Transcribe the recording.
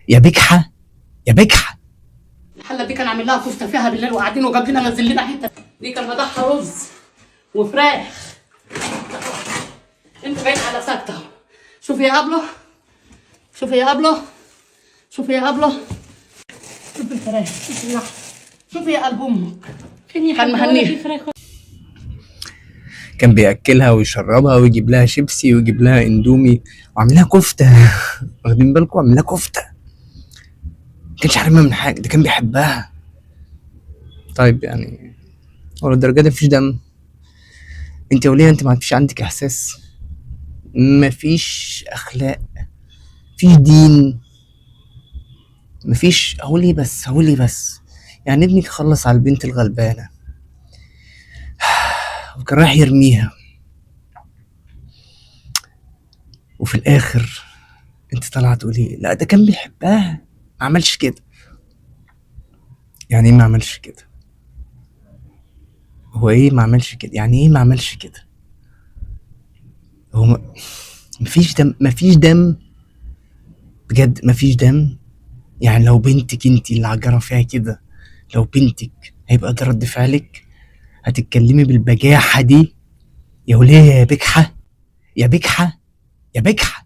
يا بجحة يا بجحة. الحله دي كان عامل لها كفته فيها بالليل وقاعدين وجاب لنا نزل لنا حته. دي كان مدحها رز وفراخ. انت باين على سكته. شوفي يا ابله، شوفي يا ابله، شوفي يا ابله، شوفي الفراخ، شوفي اللحم، شوفي يا قلب امك. كان مهنيها. كان بياكلها ويشربها ويجيب لها شيبسي ويجيب لها اندومي وعامل لها كفته. واخدين بالكم؟ عامل لها كفته، ما كانش حارمها من حاجه، ده كان بيحبها. طيب يعني هو للدرجه دي مفيش دم؟ انت يا وليه انت ما فيش عندك احساس؟ مفيش اخلاق، مفيش دين، مفيش. هقول ايه بس يعني ابنك خلص على البنت الغلبانه وكان رايح يرميها، وفي الاخر انت طالعه تقولي لا ده كان بيحبها، ما عملش كده. يعني ايه ما عملش كده؟ هو ايه ما عملش كده؟ يعني ايه ما عملش كده؟ هو مفيش دم؟ مفيش دم بجد؟ مفيش دم؟ يعني لو بنتك انت اللي عجرة فيها كده، لو بنتك هيبقى ده رد فعلك؟ هتتكلمي بالبجاحة دي يا وليه يا بجحة يا بجحة يا بجحة؟